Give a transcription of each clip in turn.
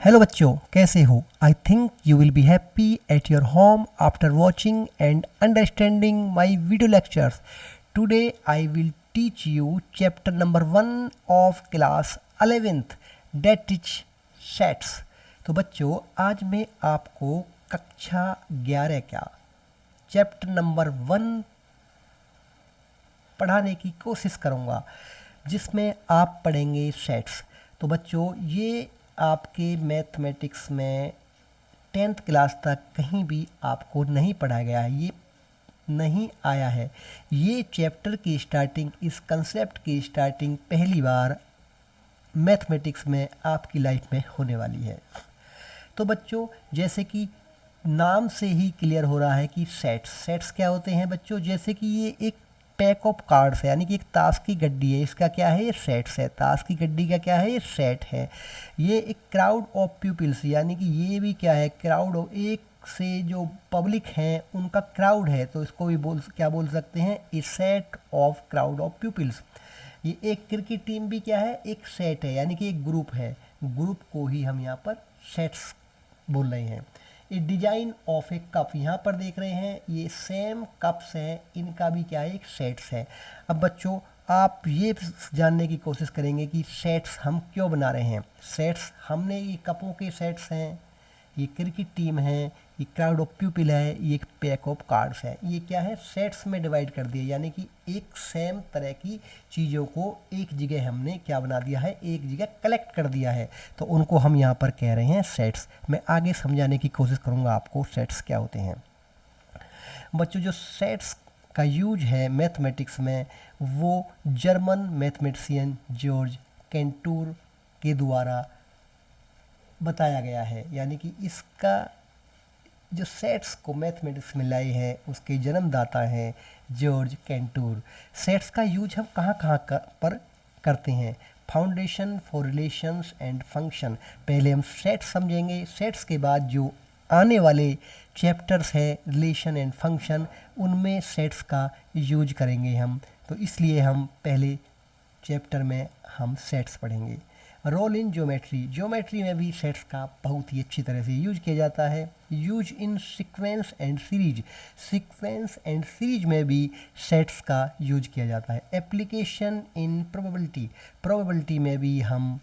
Hello बच्चों, कैसे हो? I think you will be happy at your home after watching and understanding my video lectures. Today I will teach you chapter number 1 of class 11th, that is sets. तो बच्चों, आज मैं आपको कक्षा 11 का चैप्टर नंबर 1 पढ़ाने की कोशिश करूँगा, जिसमें आप पढ़ेंगे सेट्स. तो बच्चों, ये आपके मैथमेटिक्स में 10th क्लास तक कहीं भी आपको नहीं पढ़ाया गया है, ये नहीं आया है. ये चैप्टर की स्टार्टिंग, इस कंसेप्ट की स्टार्टिंग पहली बार मैथमेटिक्स में आपकी लाइफ में होने वाली है. तो बच्चों, जैसे कि नाम से ही क्लियर हो रहा है कि सेट्स क्या होते हैं बच्चों. जैसे कि ये एक पैक ऑफ कार्ड्स है, यानी कि एक ताश की गड्डी है, इसका क्या है, ये सेट्स है. ताश की गड्डी का क्या है, ये सेट है. ये एक क्राउड ऑफ पीपल्स, यानी कि ये भी क्या है, क्राउड ऑफ, एक से जो पब्लिक हैं उनका क्राउड है, तो इसको भी क्या बोल सकते हैं, a set of crowd of peoples. ये एक क्रिकेट टीम भी क्या है, एक सेट है, यानी कि एक ग्रुप है. ग्रुप को ही हम यहाँ पर सेट्स बोल रहे हैं. ये डिजाइन ऑफ ए कप, यहाँ पर देख रहे हैं, ये सेम कप्स हैं, इनका भी क्या है, एक सेट्स है. अब बच्चों, आप ये जानने की कोशिश करेंगे कि सेट्स हम क्यों बना रहे हैं. सेट्स हमने, ये कपों के सेट्स हैं, ये क्रिकेट टीम है, ये क्राउड ऑफ पीपल है, ये एक पैक ऑफ कार्ड्स है. ये क्या है, सेट्स में डिवाइड कर दिया, यानी कि एक सेम तरह की चीज़ों को एक जगह हमने क्या बना दिया है, एक जगह कलेक्ट कर दिया है, तो उनको हम यहाँ पर कह रहे हैं सेट्स. मैं आगे समझाने की कोशिश करूँगा आपको सेट्स क्या होते हैं. बच्चों, जो सेट्स का यूज है मैथमेटिक्स में, वो जर्मन मैथमेटिशियन जॉर्ज कैंटूर के द्वारा बताया गया है. यानी कि इसका जो सेट्स को मैथमेटिक्स में लाए हैं, उसके जन्मदाता हैं जॉर्ज कैंटूर. सेट्स का यूज हम कहाँ पर करते हैं. Foundation for relations and function. पहले हम सेट्स समझेंगे, सेट्स के बाद जो आने वाले चैप्टर्स हैं रिलेशन एंड फंक्शन, उनमें सेट्स का यूज करेंगे हम. तो इसलिए हम पहले चैप्टर में हम सेट्स पढ़ेंगे. Role in geometry. ज्योमेट्री में भी सेट्स का बहुत ही अच्छी तरह से यूज किया जाता है. Use in sequence and series. Sequence and series में भी सेट्स का यूज किया जाता है. Application in probability. प्रोबेबिलिटी में भी हम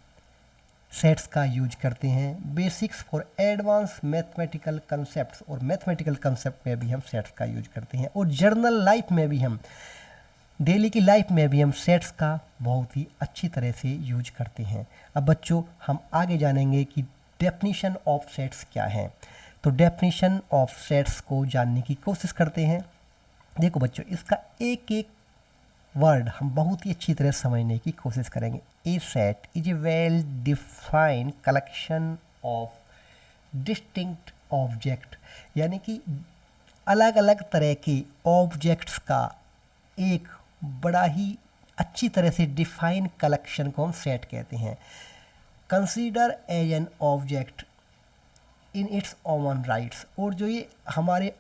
सेट्स का यूज करते हैं. Basics for advance mathematical concepts. और मैथमेटिकल कंसेप्ट में भी हम सेट्स का यूज करते हैं. और जर्नल लाइफ में भी हम, डेली की लाइफ में भी हम सेट्स का बहुत ही अच्छी तरह से यूज करते हैं. अब बच्चों, हम आगे जानेंगे कि डेफिनीशन ऑफ सेट्स क्या है. तो डेफिनीशन ऑफ सेट्स को जानने की कोशिश करते हैं. देखो बच्चों, इसका एक एक वर्ड हम बहुत ही अच्छी तरह समझने की कोशिश करेंगे. A set is a well defined collection of distinct object. यानी कि अलग अलग तरह के ऑब्जेक्ट्स का एक बड़ा ही अच्छी तरह से डिफाइन कलेक्शन को हम सेट कहते हैं. Consider as an object in its own rights. और जो ये हमारे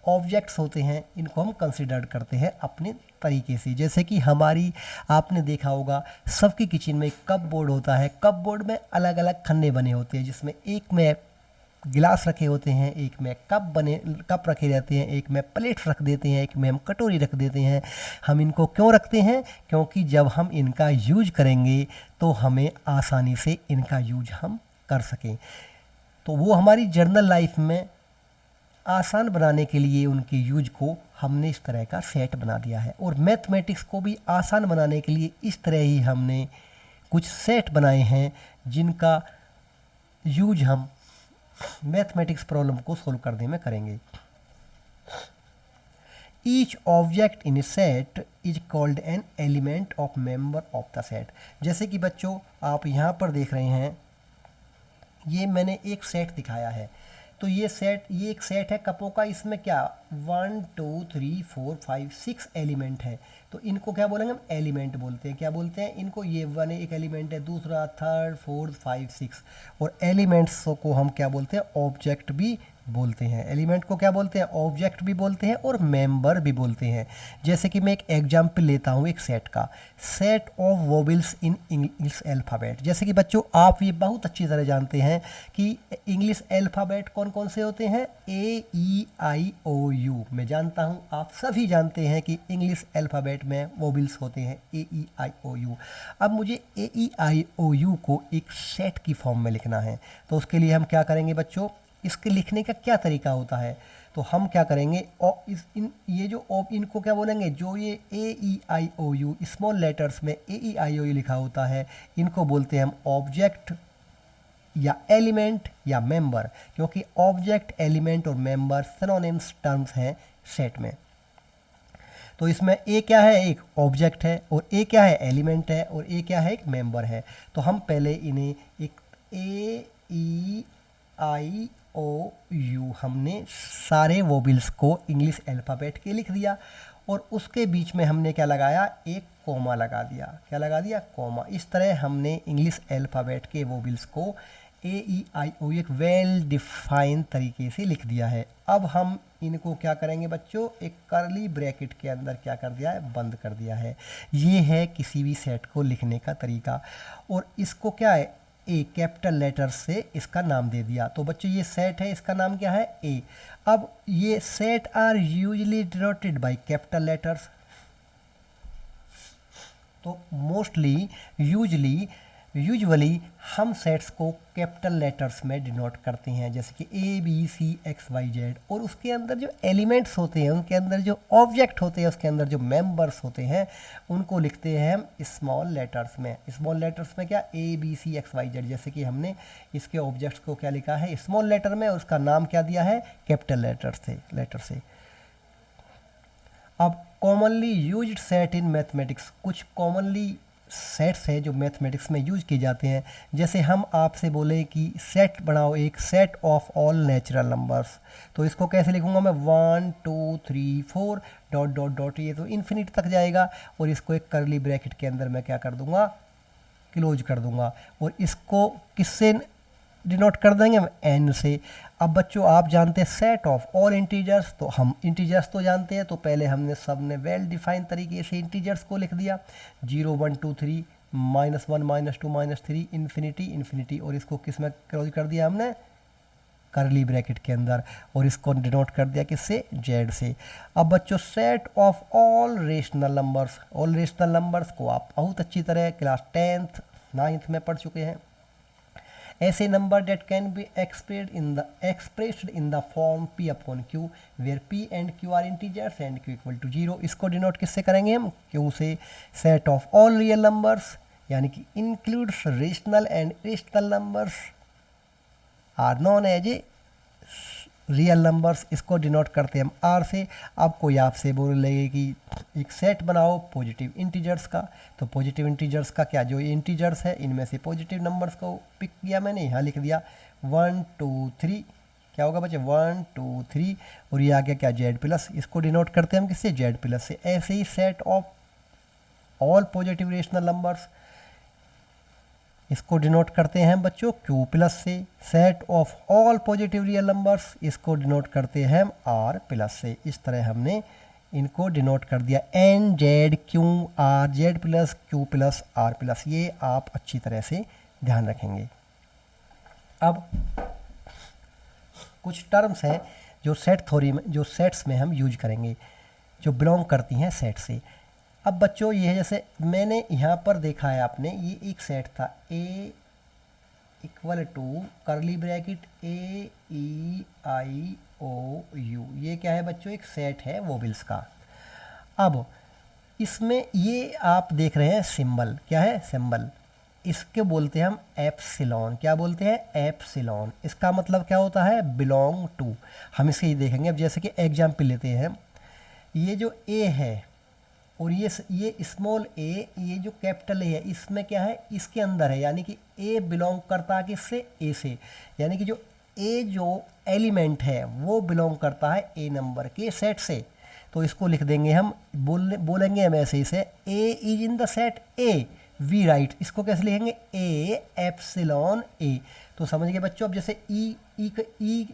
ऑब्जेक्ट्स होते हैं, इनको हम कंसीडर करते हैं अपने तरीके से. जैसे कि हमारी, आपने देखा होगा सबके किचन में कप बोर्ड होता है. कप बोर्ड में अलग अलग खन्ने बने होते हैं, जिसमें एक में गिलास रखे होते हैं, एक में कप रखे रहते हैं, एक में प्लेट्स रख देते हैं, एक में हम कटोरी रख देते हैं. हम इनको क्यों रखते हैं, क्योंकि जब हम इनका यूज करेंगे तो हमें आसानी से इनका यूज हम कर सकें. तो वो हमारी जर्नल लाइफ में आसान बनाने के लिए उनके यूज को हमने इस तरह का सेट बना दिया है. और मैथमेटिक्स को भी आसान बनाने के लिए इस तरह ही हमने कुछ सेट बनाए हैं, जिनका यूज हम मैथमेटिक्स प्रॉब्लम को सोल्व करने में करेंगे. Each object in A set is called an element of member of the set. जैसे कि बच्चों, आप यहाँ पर देख रहे हैं, ये मैंने एक सेट दिखाया है. तो ये एक सेट है कपों का. इसमें क्या 1 2 3 4 5 6 एलिमेंट है. तो इनको क्या बोलेंगे, हम एलिमेंट बोलते हैं. क्या बोलते हैं इनको, ये 1 एक एलिमेंट है, दूसरा 3rd 4th 5 6. और एलिमेंट्स को हम क्या बोलते हैं, ऑब्जेक्ट भी बोलते हैं। एलिमेंट को क्या बोलते हैं? ऑब्जेक्ट भी बोलते हैं और मेंबर भी बोलते हैं। जैसे कि मैं एक एग्जाम्पल लेता हूँ एक सेट का, set of vowels in English alphabet. जैसे कि बच्चों आप ये बहुत अच्छी तरह जानते हैं कि इंग्लिश अल्फ़ाबेट कौन कौन से होते हैं? AEIOU। मैं जानता हूँ आप सभी जानते हैं कि इंग्लिश अल्फ़ाबेट में वोवेल्स होते हैं AEIOU। अब मुझे AEIOU को एक सेट की फॉर्म में लिखना है, तो उसके लिए हम क्या करेंगे बच्चों? इसके लिखने का क्या तरीका होता है? तो हम क्या करेंगे, और ये जो इनको क्या बोलेंगे? जो ये AEIOU स्मॉल लेटर्स में AEIOU लिखा होता है, इनको बोलते हैं हम ऑब्जेक्ट या एलिमेंट या मेंबर, क्योंकि ऑब्जेक्ट, एलिमेंट और मेंबर सिनोनिम्स टर्म्स हैं सेट में। तो इसमें ए क्या है? एक ऑब्जेक्ट है, और ए क्या है? एलिमेंट है, और ए क्या है? एक मेंबर है। तो हम पहले इन्हें एक AEIOU हमने सारे वोवेल्स को इंग्लिश अल्फ़ाबेट के लिख दिया, और उसके बीच में हमने क्या लगाया? एक कॉमा लगा दिया। क्या लगा दिया? कॉमा। इस तरह हमने इंग्लिश अल्फ़ाबेट के वोवेल्स को AEIOU एक वेल डिफाइंड तरीके से लिख दिया है। अब हम इनको क्या करेंगे बच्चों? एक कर्ली ब्रैकेट के अंदर क्या कर दिया है? बंद कर दिया है। ये है किसी भी सेट को लिखने का तरीका। और इसको क्या है? ए कैपिटल लेटर से इसका नाम दे दिया। तो बच्चों ये सेट है, इसका नाम क्या है? ए। अब ये set are usually denoted by capital letters. तो मोस्टली यूजुअली हम सेट्स को कैपिटल लेटर्स में डिनोट करते हैं, जैसे कि ABCXYZ। और उसके अंदर जो एलिमेंट्स होते हैं, उनके अंदर जो ऑब्जेक्ट होते हैं, उसके अंदर जो मेंबर्स होते हैं, उनको लिखते हैं हम स्मॉल लेटर्स में। स्मॉल लेटर्स में क्या? ABCXYZ। जैसे कि हमने इसके ऑब्जेक्ट्स को क्या लिखा है? स्मॉल लेटर में, और उसका नाम क्या दिया है? कैपिटल लेटर से। अब commonly used set in mathematics, कुछ कॉमनली सेट्स हैं जो मैथमेटिक्स में यूज किए जाते हैं। जैसे हम आपसे बोले कि सेट बनाओ एक set of all natural numbers, तो इसको कैसे लिखूंगा मैं? 1 2 3 4 डॉट डॉट डॉट, ये तो इन्फिनिट तक जाएगा, और इसको एक करली ब्रैकेट के अंदर मैं क्या कर दूंगा? क्लोज कर दूंगा। और इसको किससे डिनोट कर देंगे? हम एन से। अब बच्चों आप जानते हैं सेट ऑफ ऑल इंटीजर्स, तो हम इंटीजर्स तो जानते हैं, तो पहले हमने सबने वेल डिफाइन तरीके से इंटीजर्स को लिख दिया, 0 1 2 3 -1 -2 -3 इन्फिनिटी इन्फिनिटी, और इसको किस में क्लोज कर दिया हमने? करली ब्रैकेट के अंदर, और इसको डिनोट कर दिया किससे? जेड से। अब बच्चों set of all rational numbers, all rational numbers को आप बहुत अच्छी तरह क्लास 10th 9th में पढ़ चुके हैं। ऐसे number date can be expressed in the form P upon Q where P and Q are integers and Q equal to 0। इसको डिनोट किससे करेंगे हम? Q से। Set of all real numbers, यानी कि includes rational and irrational numbers are known as a real numbers, इसको denote करते हैं हम आर से। अब कोई आपसे बोल लेंगे कि एक सेट बनाओ पॉजिटिव इंटीजर्स का, तो पॉजिटिव इंटीजर्स का क्या? जो ये इंटीजर्स है इनमें से पॉजिटिव नंबर्स को पिक किया मैंने, यहाँ लिख दिया 1 2 3। क्या होगा बच्चे? 1 2 3, और ये आ गया क्या? Z plus. इसको डिनोट करते हैं हम किससे? जेड प्लस से। ऐसे ही set of all positive rational numbers, इसको डिनोट करते हैं बच्चों Q प्लस से। Set of all positive real numbers, इसको डिनोट करते हैं हम R प्लस से। इस तरह हमने इनको डिनोट कर दिया NZQR, Z plus Q plus R plus. ये आप अच्छी तरह से ध्यान रखेंगे। अब कुछ टर्म्स हैं जो सेट थ्योरी में, जो सेट्स में हम यूज करेंगे, जो बिलोंग करती हैं सेट से। अब बच्चों ये है, जैसे मैंने यहाँ पर देखा है आपने, ये एक सेट था A equal to curly bracket AEIOU। ये क्या है बच्चों? एक सेट है वोवेल्स का। अब इसमें ये आप देख रहे हैं सिंबल, क्या है? सिंबल। इसके बोलते हैं हम एप्सिलॉन। क्या बोलते हैं? एप्सिलॉन। इसका मतलब क्या होता है? Belong to. हम इसे ही देखेंगे। अब जैसे कि एग्जाम्पल लेते हैं, ये जो A है और ये स्मॉल ए, ये जो कैपिटल ए है, इसमें क्या है? इसके अंदर है, यानी कि ए बिलोंग करता है किससे? ए से। यानी कि जो ए जो एलिमेंट है वो बिलोंग करता है ए नंबर के सेट से। तो इसको लिख देंगे हम, बोलेंगे हम ऐसे इसे, A is in the set A, we write, इसको कैसे लिखेंगे, ए एप्सिलॉन ए। तो समझ गए बच्चों। अब जैसे ई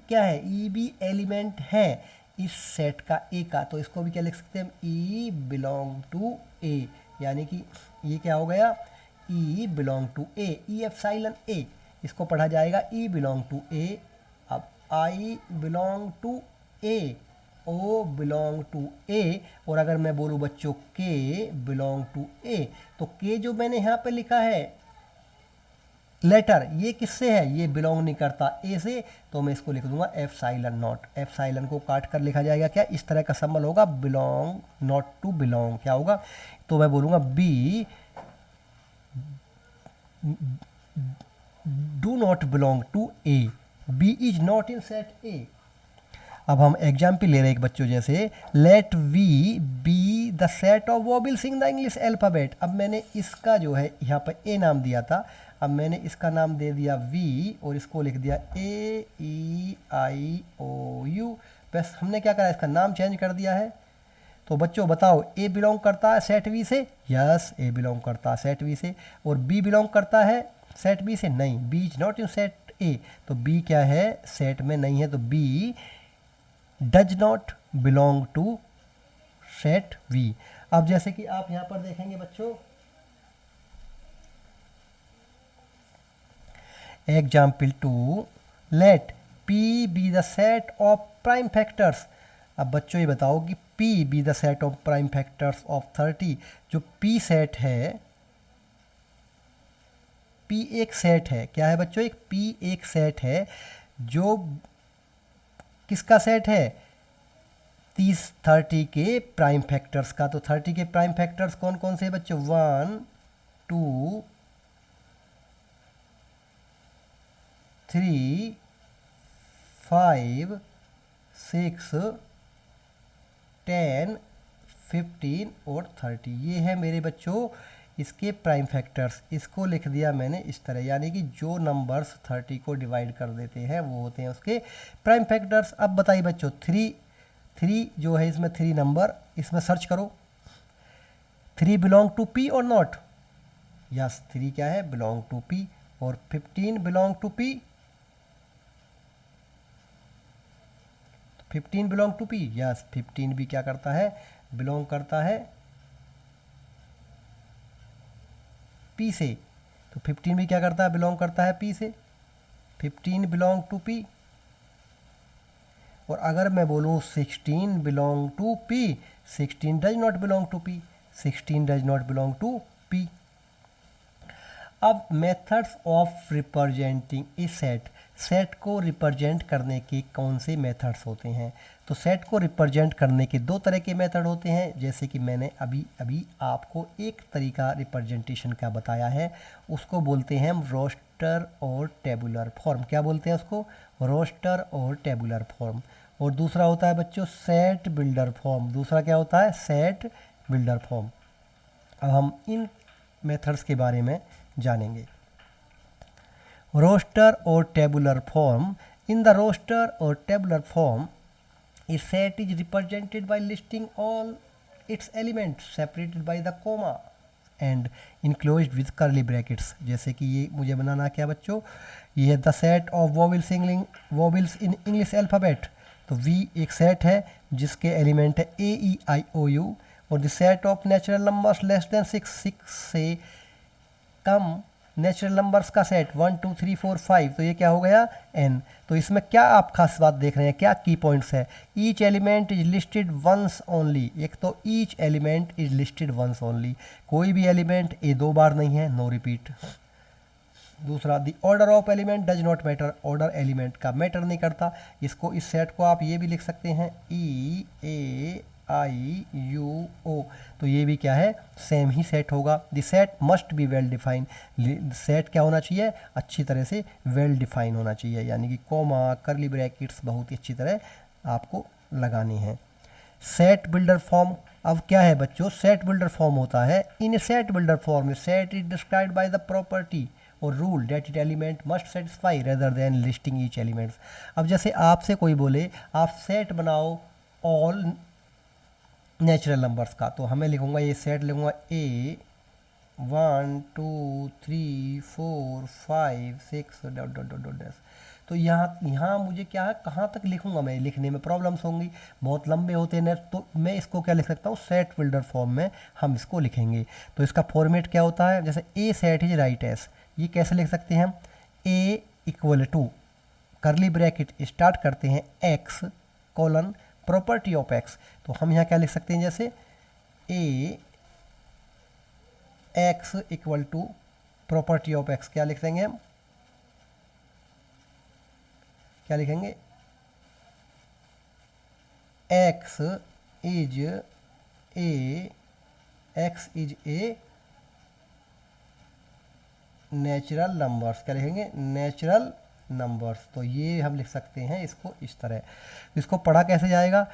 क्या है, ई भी एलिमेंट है इस सेट का ए का, तो इसको भी क्या लिख सकते हैं हम, ई बिलोंग टू ए, यानी कि ये क्या हो गया, E belong to A, E epsilon A, इसको पढ़ा जाएगा ई बिलोंग टू ए। अब I belong to A, O belong to A, और अगर मैं बोलूँ बच्चों के बिलोंग टू ए, तो के जो मैंने यहाँ पे लिखा है लेटर, ये किससे है, ये बिलोंग नहीं करता ए से, तो मैं इसको लिख दूंगा एप्सिलॉन नॉट। एप्सिलॉन को काट कर लिखा जाएगा क्या, इस तरह का सिंबल होगा, बिलोंग नॉट टू बिलोंग, क्या होगा, तो मैं बोलूँगा B do not belong to A, B is not in set A. अब हम एग्जाम्पल ले रहे हैं एक बच्चों, जैसे let V be the set of vowels in the English alphabet. अब मैंने इसका जो है यहाँ पर ए नाम दिया था, अब मैंने इसका नाम दे दिया वी और इसको लिख दिया ए ई आई ओ यू, बस हमने क्या करा, इसका नाम चेंज कर दिया है। तो बच्चों बताओ, ए बिलोंग करता है सेट वी से, यस ए बिलोंग करता है सेट वी से, और बी बिलोंग करता है सेट बी से, नहीं, B is not in set A, तो बी क्या है, सेट में नहीं है, तो B does not belong to set V. अब जैसे कि आप यहां पर देखेंगे बच्चों, example 2, let P be the set of prime factors. अब बच्चों ये बताओ कि P be the set of prime factors of 30, जो पी सेट है, पी एक सेट है, क्या है बच्चों, एक पी एक सेट है, जो किसका सेट है, 30 के प्राइम फैक्टर्स का। तो 30 के प्राइम फैक्टर्स कौन कौन से हैं बच्चों, 1 2 3 5 6 10 15 और 30, ये है मेरे बच्चों इसके प्राइम फैक्टर्स। इसको लिख दिया मैंने इस तरह, यानी कि जो नंबर्स 30 को डिवाइड कर देते हैं वो होते हैं उसके प्राइम फैक्टर्स। अब बताइए बच्चों, थ्री जो है इसमें 3 नंबर, इसमें सर्च करो, 3 belong to P or not, yes 3 क्या है, बिलोंग टू पी, और 15 belong to P, 15 belong to P, yes 15 भी क्या करता है, बिलोंग करता है पी से, तो 15 भी क्या करता है, बिलोंग करता है पी से, 15 बिलोंग टू पी। और अगर मैं बोलूँ 16 belong to P, 16 does not belong to P, 16 does not belong to P. अब methods of representing a set, set को रिप्रेजेंट करने के कौन से मेथड्स होते हैं, तो सेट को रिप्रेजेंट करने के 2 तरह के मेथड होते हैं, जैसे कि मैंने अभी आपको एक तरीका रिप्रेजेंटेशन का बताया है, उसको बोलते हैं हम रोस्टर और टेबुलर फॉर्म। क्या बोलते हैं उसको, रोस्टर और टेबुलर फॉर्म। और दूसरा होता है बच्चों सेट बिल्डर फॉर्म, दूसरा क्या होता है, सेट बिल्डर फॉर्म। अब हम इन मेथड्स के बारे में जानेंगे। रोस्टर और tabular form, in the roster और tabular form a set is represented by listing all its elements separated by the comma and enclosed with curly brackets। जैसे कि ये मुझे बनाना क्या बच्चों, ये है the set of vowels in English alphabet. तो V एक सेट है जिसके एलिमेंट है A E I O U, और the set of natural numbers less than 6 से कम नेचुरल नंबर्स का सेट 1 2 3 4 5, तो ये क्या हो गया n। तो इसमें क्या आप खास बात देख रहे हैं, क्या की पॉइंट्स है, each element is listed once only, एक तो each element is listed once only, कोई भी एलिमेंट ए 2 बार नहीं है, नो रिपीट। दूसरा, the order of element does not matter, order element का मैटर नहीं करता। इसको, इस सेट को आप ये भी लिख सकते हैं ई ए आई यू ओ, तो ये भी क्या है, सेम ही सेट होगा। The set must be well define, set क्या होना चाहिए, अच्छी तरह से वेल डिफाइन होना चाहिए, यानी कि कॉमा करली ब्रैकेट्स बहुत ही अच्छी तरह आपको लगानी है। सेट बिल्डर फॉर्म, अब क्या है बच्चों, सेट बिल्डर फॉर्म होता है, in set builder form set is described by the property और rule that it element must satisfy rather than listing each elements. अब जैसे आपसे कोई बोले आप सेट बनाओ ऑल नेचुरल नंबर्स का, तो हमें लिखूंगा, ये सेट लिखूंगा ए 1 2 3 4 5 6 dot dot dot dot dash. तो यहाँ यहाँ मुझे क्या है, कहाँ तक लिखूंगा मैं, लिखने में प्रॉब्लम्स होंगी, बहुत लंबे होते हैं नेट, तो मैं इसको क्या लिख सकता हूँ, सेट बिल्डर फॉर्म में हम इसको लिखेंगे। तो इसका फॉर्मेट क्या होता है, जैसे A set is write S, ये कैसे लिख सकते हैं हम, A equal to curly bracket start करते हैं x colon property of x. तो हम यहाँ क्या लिख सकते हैं, जैसे A x equal to property of x, क्या लिख देंगे हम, क्या लिखेंगे, x is a natural numbers, क्या लिखेंगे, नेचुरल नंबर्स। तो ये हम लिख सकते हैं इसको इस तरह। इसको पढ़ा कैसे जाएगा,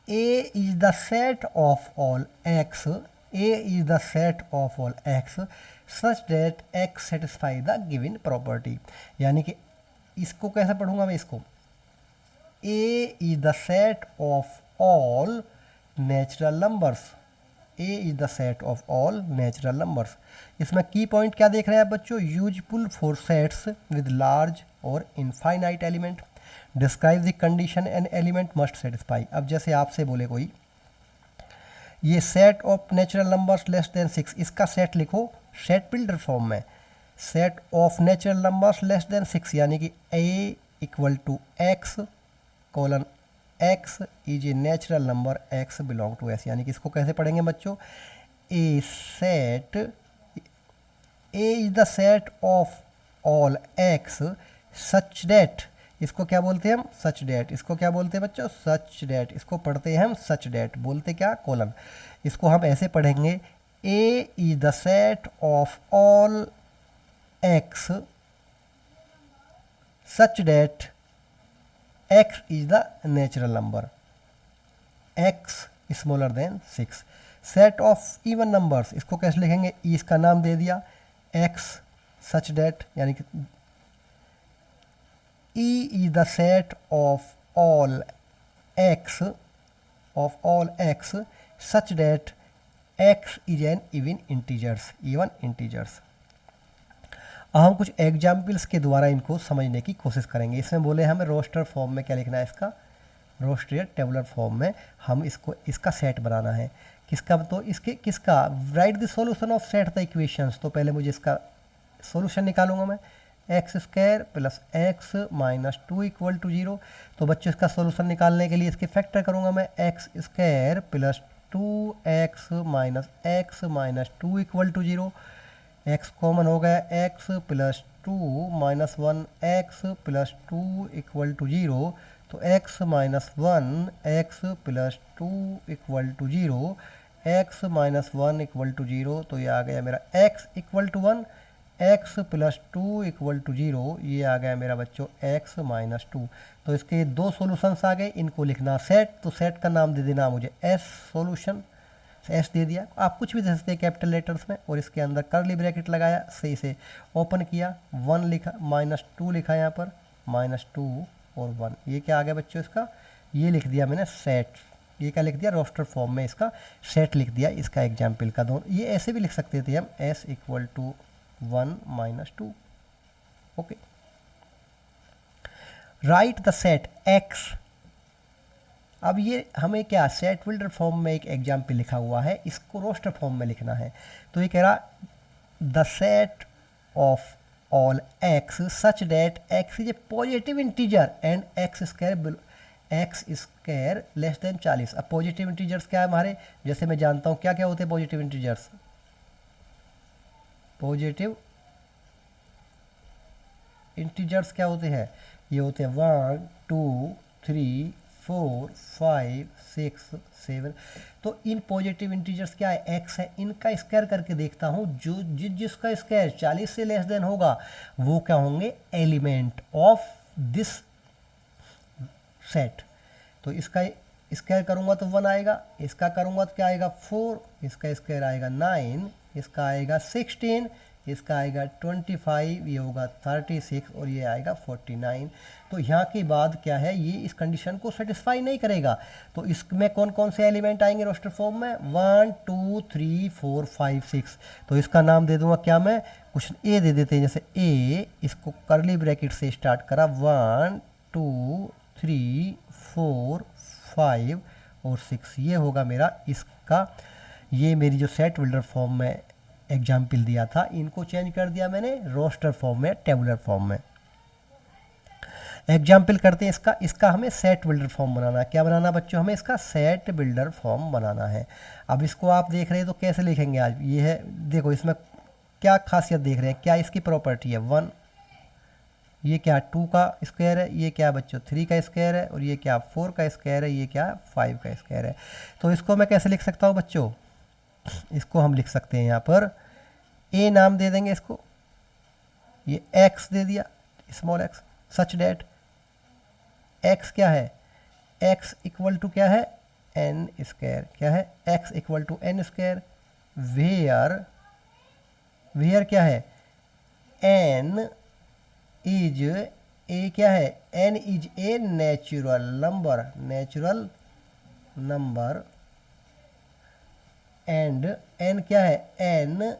A is the set of all x, A is the set of all x such that x satisfy the given property. यानी कि इसको कैसे पढ़ूंगा मैं, इसको A is the set of all natural numbers, A is the set of all natural numbers. इसमें key point क्या देख रहे हैं बच्चों, useful for sets with large और infinite element, describe the condition an element must satisfy. अब जैसे आपसे बोले कोई, ये set of natural numbers less than 6, इसका सेट लिखो सेट बिल्डर फॉर्म में, set of natural numbers less than 6, यानी कि A equal to x colon x is a natural number x belong to S. यानी कि इसको कैसे पढ़ेंगे बच्चों, A set, A is the set of all x such that, इसको क्या बोलते हैं हम, सच डेट, इसको क्या बोलते हैं बच्चों, सच डेट, इसको पढ़ते हैं हम सच डेट, बोलते क्या, कॉलन। इसको हम ऐसे पढ़ेंगे, A is the set of all x such that x is the natural number, x smaller than 6। set of even numbers, इसको कैसे लिखेंगे, e इसका नाम दे दिया, x such that, यानी कि e is the set of all x such that x is an even integers। अब हम कुछ एग्जाम्पल्स के द्वारा इनको समझने की कोशिश करेंगे। इसमें बोले हमें रोस्टर फॉर्म में क्या लिखना है, इसका रोस्टर टेबुलर फॉर्म में हम इसको, इसका सेट बनाना है, किसका, तो इसके किसका, write the solution of set the equations. तो पहले मुझे इसका सॉल्यूशन निकालूंगा मैं, x square plus x minus 2 equal to 0। तो बच्चों इसका सॉल्यूशन निकालने के लिए इसके फैक्टर करूंगा मैं, x square plus 2x minus 2 equal to 0, x common हो गया, x plus 2 minus 1 x plus 2 equal to 0। तो x minus 1 x plus 2 equal to 0, x minus 1 equal to 0। तो ये आ गया मेरा x equal to 1, x plus 2 equal to 0, ये आ गया मेरा बच्चों x माइनस 2। तो इसके दो सॉल्यूशंस आ गए, इनको लिखना सेट, तो सेट का नाम दे देना मुझे s सॉल्यूशन, एस दे दिया, आप कुछ भी दे सकते हैं कैपिटल लेटर्स में, और इसके अंदर कर्ली ब्रैकेट लगाया, सही से ओपन किया, 1 लिखा, माइनस 2 लिखा यहाँ पर, माइनस 2 और 1, ये क्या आ गया बच्चों इसका, ये लिख दिया मैंने सेट, ये क्या लिख दिया, रोस्टर फॉर्म में इसका सेट लिख दिया इसका एग्जाम्पल का। दोनों ये ऐसे भी लिख सकते थे हम, S equal to 1 minus 2। Okay, write the set X. अब ये हमें क्या, सेट बिल्डर फॉर्म में एक एग्जाम्पल लिखा हुआ है, इसको रोस्टर फॉर्म में लिखना है। तो ये कह रहा the set of all x such that x is A positive integer and x square less than 40। अब पॉजिटिव इंटीजर्स क्या है हमारे, जैसे मैं जानता हूँ क्या क्या होते हैं पॉजिटिव इंटीजर्स, पॉजिटिव इंटीजर्स क्या होते हैं, ये होते हैं 1 2 3 4 5 6 7। तो इन पॉजिटिव इंटीजर्स क्या है, एक्स है, इनका स्क्वायर करके देखता हूँ, जो जिसका स्क्वायर 40 से लेस देन होगा वो क्या होंगे, एलिमेंट ऑफ दिस सेट। तो इसका स्क्वायर करूँगा तो 1 आएगा, इसका करूँगा तो क्या आएगा 4, इसका स्क्वायर आएगा 9, इसका आएगा 16, इसका आएगा 25, ये होगा 36 और ये आएगा 49। तो यहाँ के बाद क्या है, ये इस कंडीशन को सेटिस्फाई नहीं करेगा। तो इसमें कौन कौन से एलिमेंट आएंगे रोस्टर फॉर्म में, 1 2 3 4 5 6। तो इसका नाम दे दूंगा क्या, मैं कुछ ए दे देते हैं, जैसे ए, इसको करली ब्रैकेट से स्टार्ट करा, 1 2 3 4 5 और 6, ये होगा मेरा इसका। ये मेरी जो सेट बिल्डर फॉर्म में एग्जाम्पल दिया था, इनको चेंज कर दिया मैंने रोस्टर फॉर्म में, टेबुलर फॉर्म में। एग्जाम्पल करते हैं इसका हमें सेट बिल्डर फॉर्म बनाना है। क्या बनाना बच्चों, हमें इसका सेट बिल्डर फॉर्म बनाना है। अब इसको आप देख रहे हैं तो कैसे लिखेंगे आज, ये है, देखो इसमें क्या खासियत देख रहे हैं, क्या इसकी प्रॉपर्टी है, 1, ये क्या 2 का स्क्वायर है, ये क्या बच्चों 3 का स्क्वायर है, और ये क्या 4 का स्क्वायर है, ये क्या 5 का स्क्वायर है। तो इसको मैं कैसे लिख सकता हूँ बच्चों, इसको हम लिख सकते हैं यहाँ पर ए नाम दे देंगे इसको, ये एक्स दे दिया, small x, such that x क्या है, एक्स इक्वल टू क्या है, एन स्क्वायर, क्या है, x equal to n square, where क्या है, एन इज ए, क्या है, n is a natural number and n क्या है, एन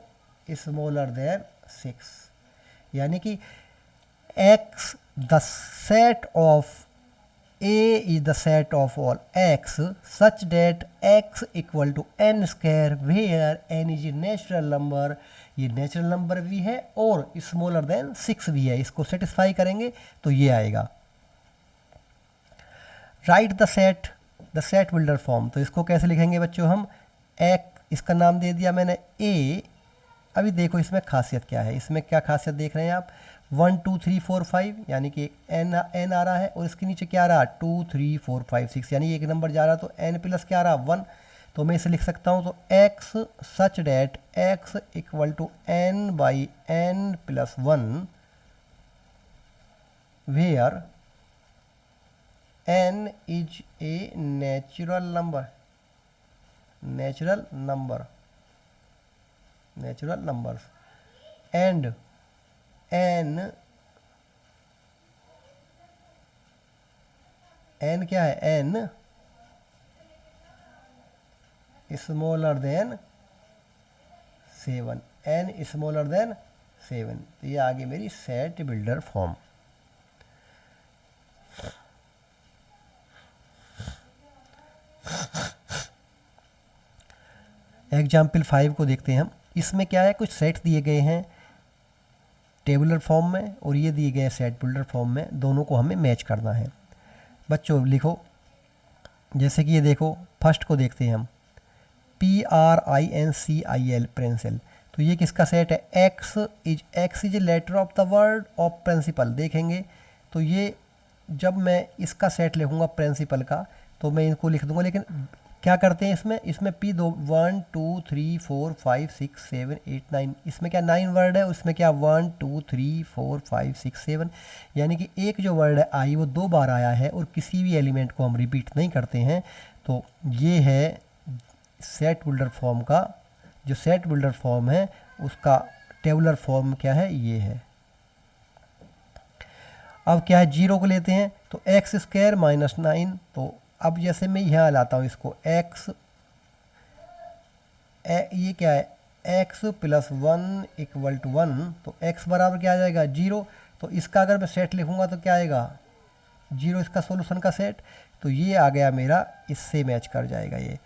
स्मॉलर देन 6। यानी कि x the set of A is the set of all x such that x equal to n square where n is a natural number, ये natural number भी है और smaller than 6 भी है। इसको satisfy करेंगे तो ये आएगा। Right the set builder form, तो इसको कैसे लिखेंगे बच्चों हम, इसका नाम दे दिया मैंने ए। अभी देखो इसमें खासियत क्या है, इसमें क्या खासियत देख रहे हैं आप, 1 2 3 4 5 यानी कि एन आ रहा है और इसके नीचे क्या आ रहा है, 2 3 4 5 6 यानी एक नंबर जा रहा है, तो एन प्लस क्या आ रहा 1। तो मैं इसे लिख सकता हूँ, तो x such that x equal to n by n plus 1 where n is a natural numbers and n क्या है, n smaller than 7, n smaller than 7। तो ये आगे मेरी सेट बिल्डर फॉर्म। एग्जाम्पल 5 को देखते हैं हम। इसमें क्या है, कुछ सेट दिए गए हैं टेबुलर फॉर्म में और ये दिए गए हैं सेट बिल्डर फॉर्म में, दोनों को हमें मैच करना है। बच्चों लिखो, जैसे कि ये देखो, फर्स्ट को देखते हैं हम, PRINCIL प्रिंसिपल। तो ये किसका सेट है, x is a letter of the word of principal. देखेंगे तो ये जब मैं इसका सेट लिखूंगा प्रिंसिपल का तो मैं इनको लिख दूंगा, लेकिन क्या करते हैं इसमें P 1 2 3 4 5 6 7 8 9, इसमें क्या 9 वर्ड है, उसमें क्या 1 2 3 4 5 6 7, यानी कि एक जो वर्ड है आई वो 2 बार आया है और किसी भी एलिमेंट को हम रिपीट नहीं करते हैं। तो ये है सेट बिल्डर फॉर्म का, जो सेट बिल्डर फॉर्म है उसका टेबुलर फॉर्म क्या है, ये है। अब क्या है, 0 को लेते हैं, तो एक्स स्क्वायर माइनस 9। तो अब जैसे मैं यहाँ लाता हूँ इसको, एक्स ये क्या है, एक्स प्लस 1 इक्वल टू 1, तो एक्स बराबर क्या आ जाएगा 0। तो इसका अगर मैं सेट लिखूँगा तो क्या आएगा 0, इसका सोल्यूशन का सेट। तो ये आ गया मेरा, इससे मैच कर जाएगा ये।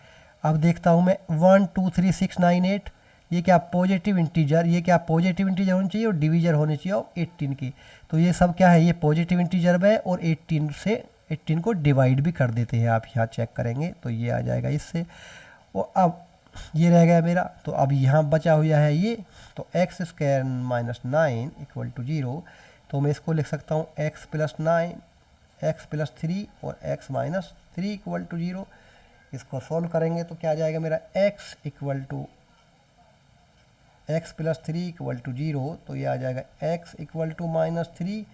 अब देखता हूँ मैं 1 2 3 6 9 8, ये क्या पॉजिटिव इंटीजर, ये क्या पॉजिटिव इंटीजर होनी चाहिए और डिवीजर होने चाहिए और 18 की। तो ये सब क्या है, ये पॉजिटिव इंटीजर है और 18 को डिवाइड भी कर देते हैं, आप यहाँ चेक करेंगे तो ये आ जाएगा इससे। और अब ये रह गया मेरा, तो अब यहाँ बचा हुआ है ये, तो x square minus 9 equal to 0। तो मैं इसको लिख सकता हूँ एक्स प्लस 9 एक्स प्लस 3 और एक्स माइनस 3 इक्वल टू 0। इसको सॉल्व करेंगे तो क्या आ जाएगा मेरा, एक्स प्लस 3 इक्वल टू 0। तो ये आ जाएगा एक्स इक्वल टू माइनस 3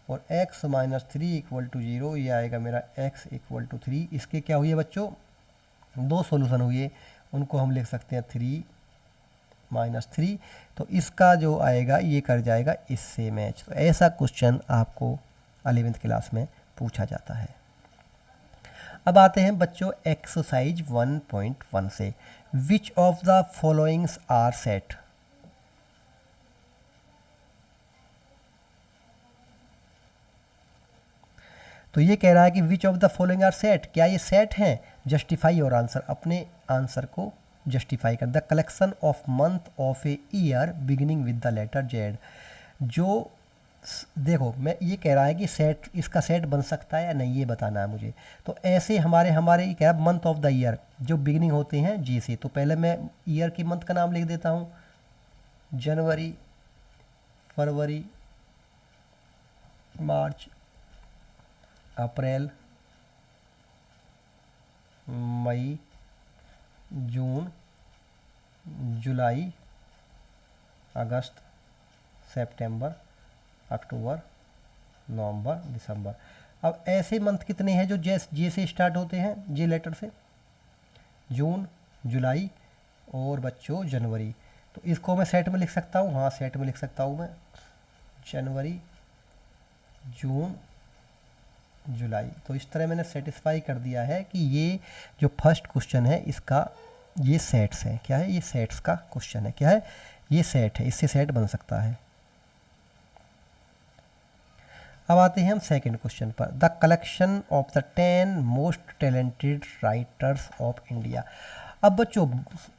और x माइनस 3 इक्वल टू 0, ये आएगा मेरा x इक्वल टू 3। इसके क्या हुए बच्चों, 2 सॉल्यूशन हुए, उनको हम लिख सकते हैं 3 -3, तो इसका जो आएगा ये कर जाएगा इससे मैच। तो ऐसा क्वेश्चन आपको 11th क्लास में पूछा जाता है। अब आते हैं बच्चों एक्सरसाइज 1.1 से, which of the followings are set. तो ये कह रहा है कि which of the following are set, क्या ये सेट हैं? जस्टिफाई योर आंसर, अपने आंसर को जस्टिफाई कर। The collection of month of a year beginning with the letter Z. जो देखो मैं ये कह रहा है कि सेट, इसका सेट बन सकता है या नहीं ये बताना है मुझे। तो ऐसे हमारे क्या है, मंथ ऑफ द ईयर जो बिगिनिंग होते हैं जी से। तो पहले मैं ईयर की मंथ का नाम लिख देता हूँ, जनवरी, फरवरी, मार्च, अप्रैल, मई, जून, जुलाई, अगस्त, सितंबर, अक्टूबर, नवंबर, दिसंबर। अब ऐसे मंथ कितने हैं जो जे से स्टार्ट होते हैं, जे लेटर से? जून, जुलाई और बच्चों जनवरी। तो इसको मैं सेट में लिख सकता हूँ, हाँ सेट में लिख सकता हूँ मैं, जनवरी, जून, जुलाई। तो इस तरह मैंने सेटिस्फाई कर दिया है कि ये जो फर्स्ट क्वेश्चन है इसका ये सेट्स है। क्या है? ये सेट्स का क्वेश्चन है। क्या है? ये सेट है, इससे सेट बन सकता है। अब आते हैं हम सेकंड क्वेश्चन पर, the collection of the 10 most talented writers of India. अब बच्चों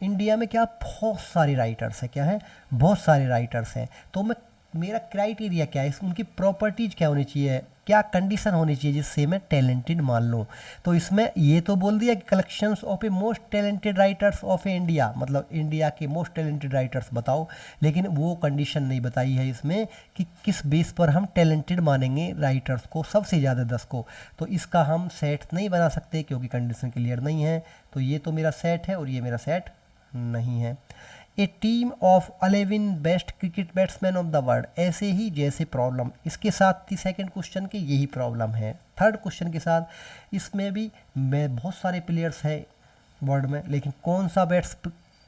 इंडिया में क्या बहुत सारे राइटर्स हैं, क्या है? बहुत सारे राइटर्स हैं। तो मैं, मेरा क्राइटेरिया क्या है, उनकी प्रॉपर्टीज क्या होनी चाहिए, क्या कंडीशन होनी चाहिए जिससे मैं टैलेंटेड मान लूँ। तो इसमें ये तो बोल दिया कि collections of a most talented writers of India, मतलब इंडिया के मोस्ट टैलेंटेड राइटर्स बताओ। लेकिन वो कंडीशन नहीं बताई है इसमें कि किस बेस पर हम टैलेंटेड मानेंगे राइटर्स को, सबसे ज़्यादा 10 को। तो इसका हम सेट नहीं बना सकते क्योंकि कंडीशन क्लियर नहीं है। तो ये तो मेरा सेट है और ये मेरा सेट नहीं है। A team of 11 best cricket batsman of the world, ऐसे ही जैसे प्रॉब्लम इसके साथ थी सेकंड क्वेश्चन के, यही प्रॉब्लम है थर्ड क्वेश्चन के साथ। इसमें भी मैं बहुत सारे प्लेयर्स हैं वर्ल्ड में, लेकिन कौन सा बैट्स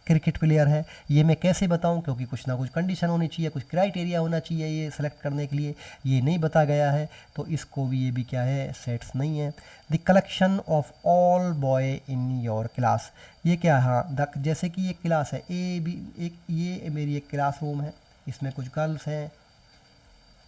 क्रिकेट प्लेयर है ये मैं कैसे बताऊं, क्योंकि कुछ ना कुछ कंडीशन होनी चाहिए, कुछ क्राइटेरिया होना चाहिए ये सेलेक्ट करने के लिए। ये नहीं बता गया है तो इसको भी, ये भी क्या है, सेट्स नहीं है। The collection of all boy in your class, ये क्या है? हाँ, द जैसे कि ये क्लास है ए बी, एक ये मेरी एक क्लास रूम है, इसमें कुछ गर्ल्स हैं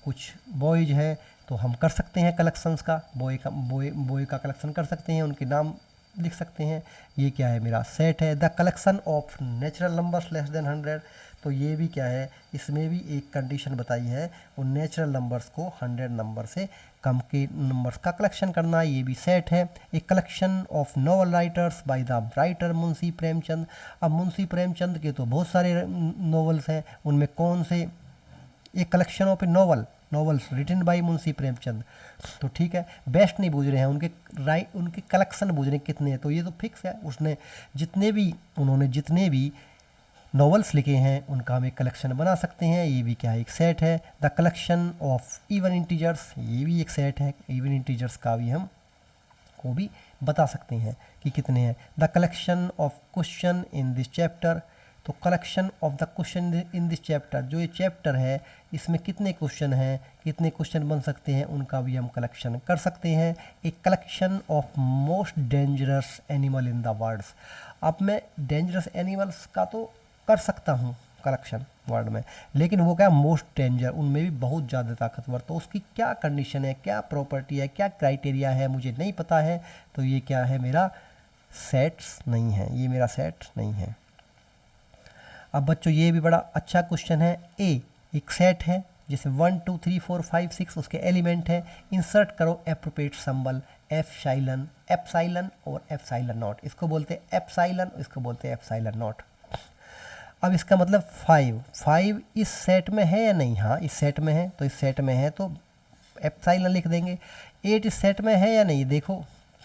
कुछ बॉयज है। तो हम कर सकते हैं कलेक्शंस का, बॉय का कलेक्शन कर सकते हैं, उनके नाम लिख सकते हैं। ये क्या है? मेरा सेट है। The collection of natural numbers less then 100, तो ये भी क्या है, इसमें भी एक कंडीशन बताई है, वो नेचुरल नंबर्स को 100 नंबर से कम के नंबर्स का कलेक्शन करना, ये भी सेट है। एक collection of novel writers by the writer Munshi Premchand. अब मुंशी प्रेमचंद के तो बहुत सारे नॉवेल्स हैं, उनमें कौन से? एक collection of a novels written by Munshi Premchand. तो ठीक है, बेस्ट नहीं पूछ रहे हैं, उनके कलेक्शन पूछ रहे हैं कितने हैं। तो ये तो फिक्स है, उन्होंने जितने भी नॉवेल्स लिखे हैं उनका हम एक कलेक्शन बना सकते हैं। ये भी क्या है, एक सेट है। The collection of even integers, ये भी एक सेट है। इवन इंटीजर्स का भी हम को भी बता सकते हैं कि कितने हैं। The collection of question in this chapter, तो collection of the question in this chapter, जो ये चैप्टर है इसमें कितने क्वेश्चन हैं, कितने क्वेश्चन बन सकते हैं, उनका भी हम कलेक्शन कर सकते हैं। एक collection of most dangerous animal in the worlds, अब मैं डेंजरस एनिमल्स का तो कर सकता हूँ कलेक्शन वर्ड में, लेकिन वो क्या, मोस्ट डेंजर, उनमें भी बहुत ज़्यादा ताकतवर, तो उसकी क्या कंडीशन है, क्या प्रॉपर्टी है, क्या क्राइटेरिया है, मुझे नहीं पता है। तो ये क्या है, मेरा सेट्स नहीं है, ये मेरा सेट नहीं है। अब बच्चों ये भी बड़ा अच्छा क्वेश्चन है। ए एक सेट है जैसे 1 2 3 4 5 6 उसके एलिमेंट है, इंसर्ट करो एप्रोप्रिएट सिंबल एप्साइलन और एप्साइलन नॉट। इसको बोलते हैं एप्साइलन, इसको बोलते हैं एप्साइलन नॉट। अब इसका मतलब 5 इस सेट में है या नहीं? हाँ इस सेट में है, तो इस सेट में है तो एप्साइलन लिख देंगे। 8 इस सेट में है या नहीं? देखो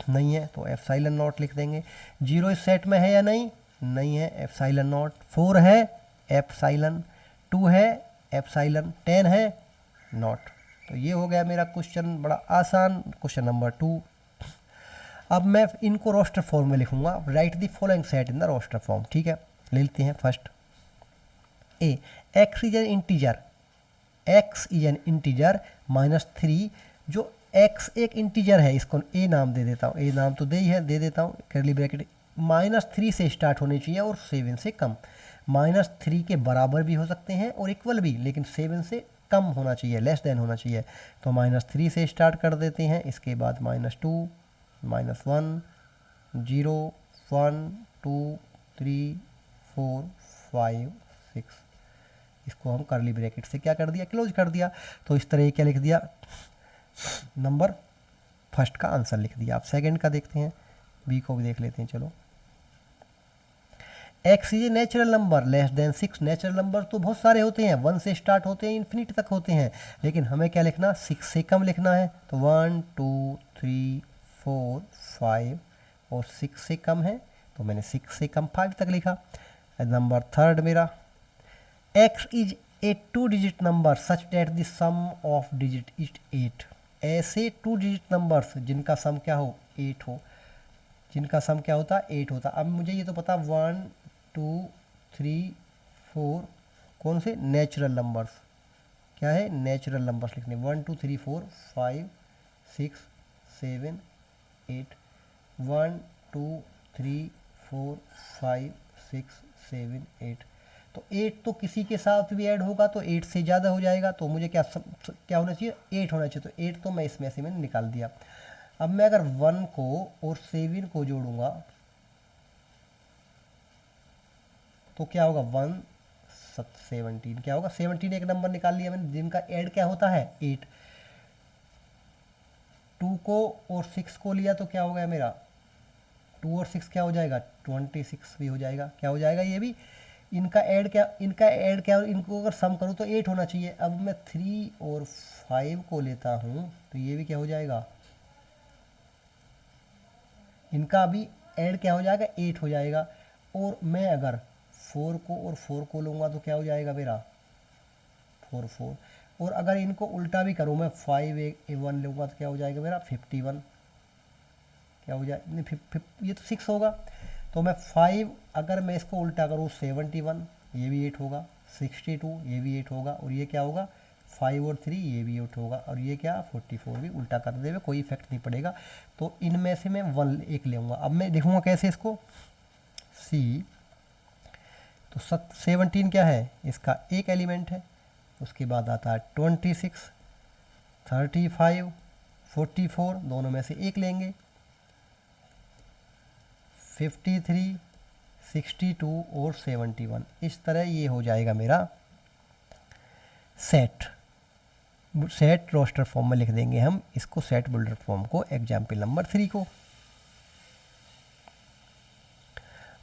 नहीं है तो एप्साइलन नॉट लिख देंगे। 0 इस सेट में है या नहीं? नहीं है, एप्साइलन नॉट। 4 है एप्साइलन, 2 है एप्साइलन, 10 है नॉट। तो ये हो गया मेरा क्वेश्चन, बड़ा आसान क्वेश्चन नंबर 2। अब मैं इनको रोस्टर फॉर्म में लिखूंगा, write the following set in the roster form. ठीक है, ले लेते हैं first a, x is an integer, x is an integer -3, जो एक्स एक इंटीजर है, इसको ए नाम दे देता हूँ, ए नाम तो दे ही है, दे देता हूँ, करली ब्रैकेट, -3 से स्टार्ट होनी चाहिए और 7 से कम, -3 के बराबर भी हो सकते हैं और इक्वल भी, लेकिन 7 से कम होना चाहिए, लेस देन होना चाहिए। तो -3 से स्टार्ट कर देते हैं, इसके बाद -2, -1, 0, 1, 2, 3, 4, 5, 6, इसको हम करली ब्रैकेट से क्या कर दिया, क्लोज कर दिया। तो इस तरह क्या लिख दिया, नंबर फर्स्ट का आंसर लिख दिया। आप सेकंड का देखते हैं, बी को भी देख लेते हैं। चलो, x is a natural number less than 6, natural number तो बहुत सारे होते हैं, 1 से स्टार्ट होते हैं, इन्फिनिट तक होते हैं, लेकिन हमें क्या लिखना, 6 से कम लिखना है। तो 1, 2, 3, 4, 5 और 6 से कम है, तो मैंने 6 से कम 5 तक लिखा। नंबर थर्ड मेरा, x is a 2 digit number such that the sum of digit is 8, ऐसे 2 डिजिट नंबर्स जिनका सम क्या हो, 8 हो, जिनका सम क्या होता, 8 होता। अब मुझे ये तो पता 1, 2, 3, 4 कौन से नेचुरल नंबर्स, क्या है, नेचुरल नंबर्स लिखने, 1, 2, 3, 4, 5, 6, 7, 8, 1, 2, 3, 4, 5, 6, 7, 8, तो 8 तो किसी के साथ भी ऐड होगा तो 8 से ज़्यादा हो जाएगा, तो मुझे क्या होना चाहिए, 8 होना चाहिए, तो 8 तो मैं इसमें से मैंने निकाल दिया। अब मैं अगर 1 को और 7 को जोड़ूंगा तो क्या होगा, 1, 17, क्या होगा, 17 एक नंबर निकाल लिया मैंने जिनका ऐड क्या होता है, 8। 2 को और 6 को लिया तो क्या हो गया मेरा, 2 और 6 क्या हो जाएगा, 26 भी हो जाएगा, क्या हो जाएगा ये भी, इनका ऐड क्या, इनको अगर सम करूँ तो 8 होना चाहिए। अब मैं 3 और 5 को लेता हूँ तो ये भी क्या हो जाएगा, इनका अभी ऐड क्या हो जाएगा, 8 हो जाएगा। और मैं अगर 4 को और 4 को लूँगा तो क्या हो जाएगा मेरा, 4, 4, और अगर इनको उल्टा भी करूँ मैं 5 1 लूँगा तो क्या हो जाएगा मेरा 51, क्या हो जाए, नहीं ये तो 6 होगा, तो मैं 5 अगर मैं इसको उल्टा करूँ 71, ये भी 8 होगा, 62 ये भी 8 होगा, और ये क्या होगा 5 और 3 ये भी 8 होगा, और ये क्या 44 भी, उल्टा कर देवे कोई इफेक्ट नहीं पड़ेगा। तो इनमें से मैं 1 एक लेऊंगा। अब मैं लिखूँगा कैसे इसको, सी, तो 17 क्या है, इसका एक एलिमेंट है, उसके बाद आता है 26, 35, 44, दोनों में से एक लेंगे, 53, 62 और 71, इस तरह ये हो जाएगा मेरा सेट रोस्टर फॉर्म में लिख देंगे हम इसको, सेट बुल्डर फॉर्म को, एग्जाम्पल नंबर 3 को।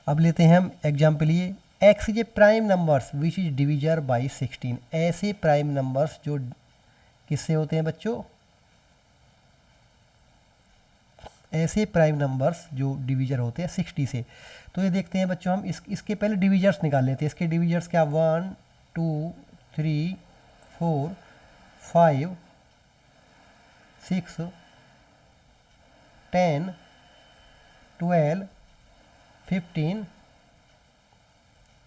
अब लेते हैं हम एग्जाम्पल ये, x is A prime numbers which is divisor by 16, ऐसे प्राइम नंबर्स जो किससे होते हैं बच्चों, ऐसे प्राइम नंबर्स जो डिवीजर होते हैं 60 से। तो ये देखते हैं बच्चों हम इसके पहले डिवीजर्स निकाल लेते हैं। इसके डिवीजर्स क्या, 1, 2, 3, 4, 5, 6, 10, 12, 15,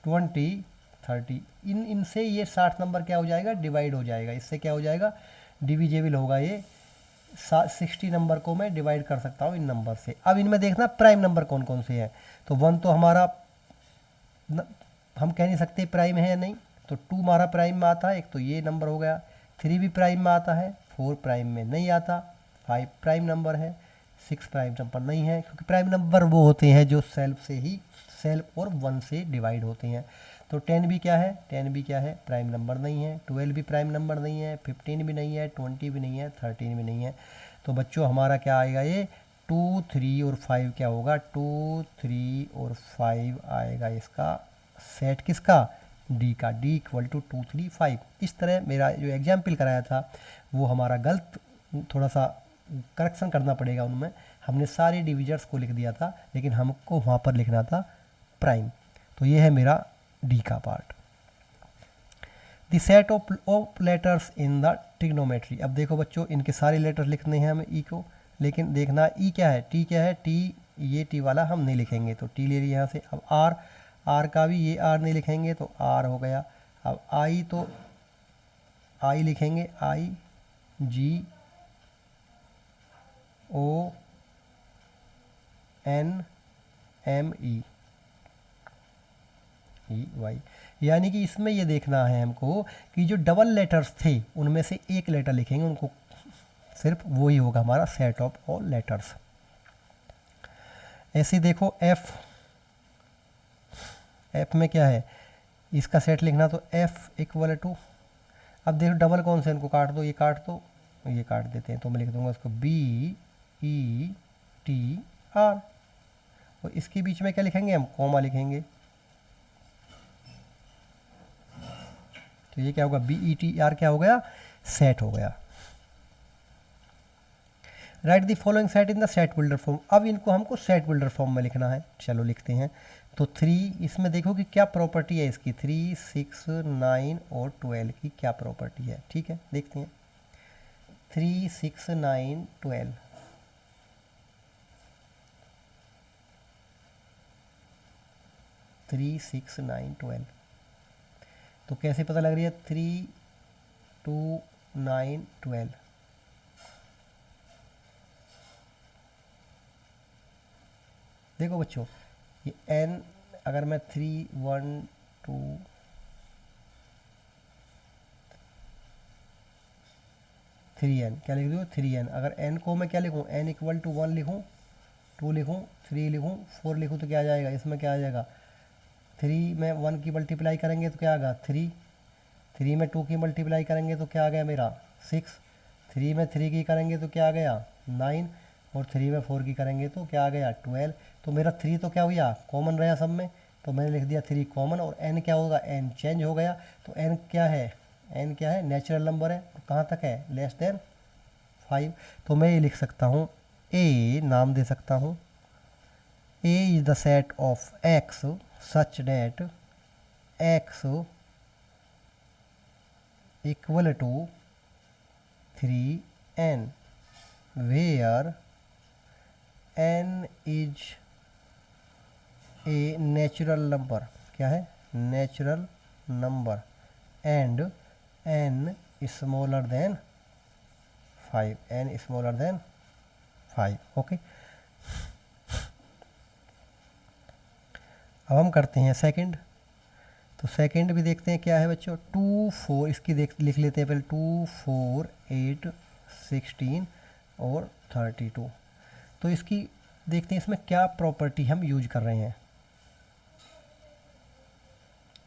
20, 30, इनसे ये 60 नंबर क्या हो जाएगा, डिवाइड हो जाएगा, इससे क्या हो जाएगा, डिविजेबल होगा। ये 60 नंबर को मैं डिवाइड कर सकता हूँ इन नंबर से। अब इनमें देखना प्राइम नंबर कौन कौन से हैं, तो 1 तो हमारा हम कह नहीं सकते प्राइम है या नहीं, तो 2 हमारा प्राइम में आता है, एक तो ये नंबर हो गया, 3 भी प्राइम में आता है, 4 प्राइम में नहीं आता, 5 प्राइम नंबर है, 6 प्राइम नंबर नहीं है, क्योंकि प्राइम नंबर वो होते हैं जो सेल्फ और 1 से डिवाइड होते हैं। तो 10 भी क्या है, 10 भी क्या है, प्राइम नंबर नहीं है, 12 भी प्राइम नंबर नहीं है, 15 भी नहीं है, 20 भी नहीं है, 13 भी नहीं है। तो बच्चों हमारा क्या आएगा, ये 2, 3 और 5 क्या होगा, 2, 3 और 5 आएगा इसका सेट, किसका, डी का, डी इक्वल टू 2, 3, 5। इस तरह मेरा जो एग्जाम्पल कराया था वो हमारा गलत, थोड़ा सा करेक्शन करना पड़ेगा उनमें, हमने सारे डिविजर्स को लिख दिया था लेकिन हमको वहाँ पर लिखना था प्राइम। तो ये है मेरा डी का part. The set of letters in the trigonometry. अब देखो बच्चों इनके सारे लेटर्स लिखने हैं हमें ई को, लेकिन देखना ई क्या है, टी क्या है, टी, ये टी वाला हम नहीं लिखेंगे तो टी ले लिया यहाँ से। अब आर का भी ये आर नहीं लिखेंगे तो आर हो गया। अब आई तो आई लिखेंगे, I G O N M E Y, यानी कि इसमें ये देखना है हमको कि जो डबल लेटर्स थे उनमें से एक लेटर लिखेंगे, उनको सिर्फ वही होगा हमारा सेट ऑफ ऑल लेटर्स। ऐसे देखो एफ, एफ में क्या है, इसका सेट लिखना तो एफ इक्वल टू, अब देखो डबल कौन से, इनको काट दो, ये काट दो, ये काट देते हैं, तो मैं लिख दूंगा इसको बी ई टी आर, और इसके बीच में क्या लिखेंगे हम, कॉमा लिखेंगे, तो ये क्या होगा, बी ई टी आर क्या हो गया, सेट हो गया। Right the following set in the set builder form, अब इनको हमको सेट बिल्डर फॉर्म में लिखना है, चलो लिखते हैं। तो 3, इसमें देखो कि क्या प्रॉपर्टी है इसकी, 3, 6, 9 और 12 की क्या प्रॉपर्टी है, ठीक है देखते हैं। 3, 6, 9, 12, 3, 6, 9, 12, तो कैसे पता लग रही है, 3, 2, 9, 12, देखो बच्चों ये n, अगर मैं 3, 1, 2, 3n क्या लिख दूँ, 3n, अगर n को मैं क्या लिखूँ, n इक्वल टू 1 लिखूँ, 2 लिखूँ, 3 लिखूँ, 4 लिखूँ, तो क्या आ जाएगा, इसमें क्या आ जाएगा, 3 में 1 की मल्टीप्लाई करेंगे तो क्या आएगा 3, 3 में 2 की मल्टीप्लाई करेंगे तो क्या आ गया मेरा 6, 3 में 3 की करेंगे तो क्या आ गया 9, और 3 में 4 की करेंगे तो क्या आ गया 12। तो मेरा 3 तो क्या हो गया, कॉमन रहा सब में, तो मैंने लिख दिया 3 कॉमन, और n क्या होगा, n चेंज हो गया, तो n क्या है, n क्या है, नेचुरल नंबर है, तो कहाँ तक है, लेस देन 5, तो मैं ये लिख सकता हूँ, a नाम दे सकता हूँ, a is the set of x such that x equal to 3n, where n is a natural number, क्या है, natural number, and n smaller than 5, n smaller than 5, okay. अब हम करते हैं सेकंड, तो सेकंड भी देखते हैं क्या है बच्चों, 2, 4, इसकी लिख लेते हैं पहले, 2, 4, 8, 16 और 32, तो इसकी देखते हैं इसमें क्या प्रॉपर्टी हम यूज कर रहे हैं,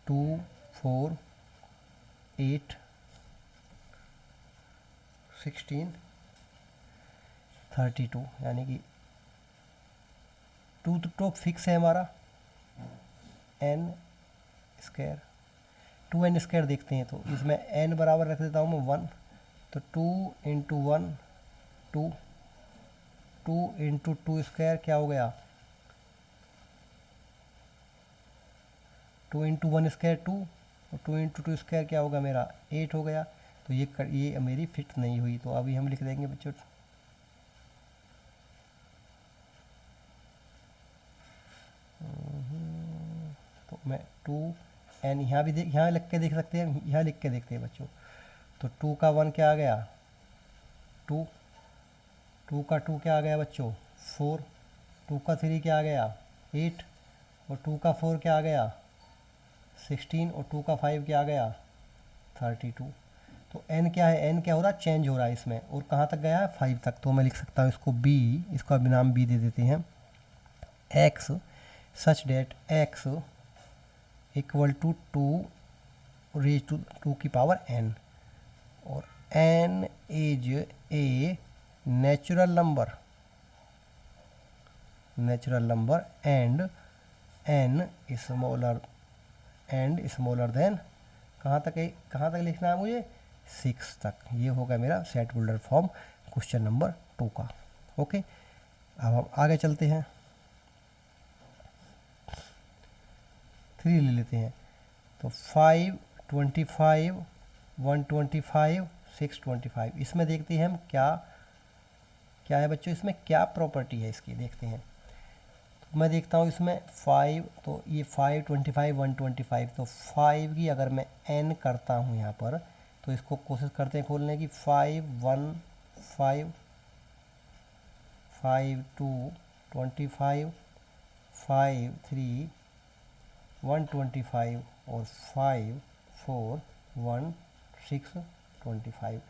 2, 4, 8, 16, 32, यानी कि 2 तो टॉप फिक्स है हमारा, n स्क्वायर, 2n स्क्वायर देखते हैं, तो इसमें n बराबर रख देता हूँ मैं 1, तो 2 इंटू 1 2, 2 इंटू 2 स्क्वायर क्या हो गया, 2 इंटू 1 स्क्वायर 2, और 2 इंटू 2 स्क्वायर क्या होगा मेरा 8 हो गया, तो ये मेरी फिट नहीं हुई, तो अभी हम लिख देंगे बच्चों, तो मैं 2n यहाँ भी यहाँ लिख के देख सकते हैं, यहाँ लिख के देखते हैं बच्चों, तो 2 का 1 क्या आ गया 2, 2 का 2 क्या आ गया बच्चों 4, 2 का 3 क्या आ गया 8, और 2 का 4 क्या आ गया 16, और 2 का 5 क्या आ गया 32, तो n क्या है, n क्या हो रहा है, चेंज हो रहा है इसमें, और कहाँ तक गया है 5 तक, तो मैं लिख सकता हूँ इसको b, इसको अभी नाम b दे देते हैं, x such that x equal to 2 raise to 2 की पावर n, और n is a natural number and n smaller than, कहाँ तक लिखना है मुझे 6 तक, ये होगा मेरा set builder form question number 2 का, ओके। अब हम आगे चलते हैं, 3 ले लेते हैं, तो 5, 25, 125, 625, इसमें देखते हैं हम क्या है बच्चों, इसमें क्या प्रॉपर्टी है इसकी, देखते हैं, मैं देखता हूँ इसमें 5, तो ये 5, 25, 125, तो 5 की अगर मैं n करता हूँ यहाँ पर, तो इसको कोशिश करते हैं खोलने की। 5 1 5 5 2 25 5 3 125 और 5 4 1 6 25।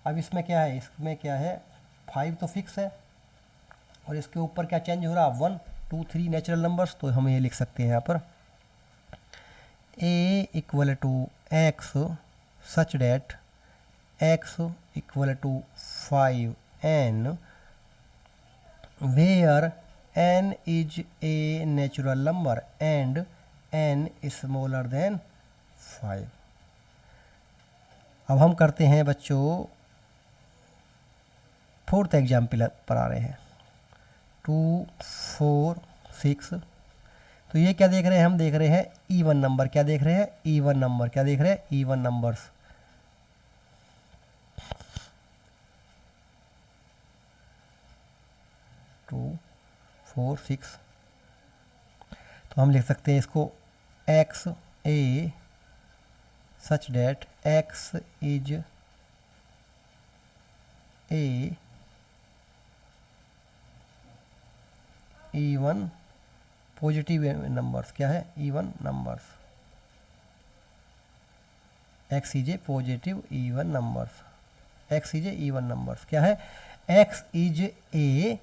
अब इसमें क्या है, इसमें क्या है, 5 तो फिक्स है और इसके ऊपर क्या चेंज हो रहा है, 1 2 3 नेचुरल नंबर्स। तो हम ये लिख सकते हैं यहाँ पर a equal to x such that x equal to 5n where n is a natural number and n is smaller than 5। अब हम करते हैं बच्चों फोर्थ एग्जाम्पल पर आ रहे हैं, 2 4 6। तो ये क्या देख रहे हैं, हम देख रहे हैं इवन नंबर। क्या देख रहे हैं, इवन नंबर। क्या देख रहे हैं, इवन नंबर्स। टू 4 6। तो हम लिख सकते हैं इसको x A such that x is A even positive numbers. क्या है, even numbers. X is A positive even numbers. X is A even numbers. क्या है, x is a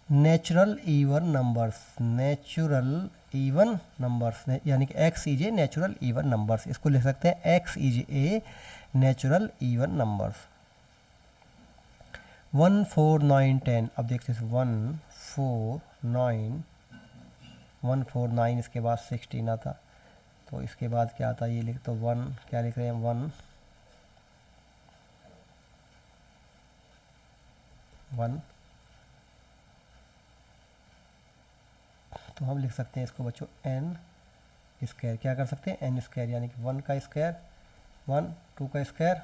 natural even numbers. Natural even numbers, यानी कि x is a natural even numbers. इसको लिख सकते हैं x is a natural even numbers. 1 4 9 10। अब देखते हैं 1 4 9 1 4 9, इसके बाद 16 आता। तो इसके बाद क्या आता है, ये लिख तो 1, क्या लिख रहे हैं 1 1। तो हम लिख सकते हैं इसको बच्चों n स्क्वायर। क्या कर सकते हैं, n स्क्वायर, यानी कि 1 का स्क्वायर 1, 2 का स्क्वायर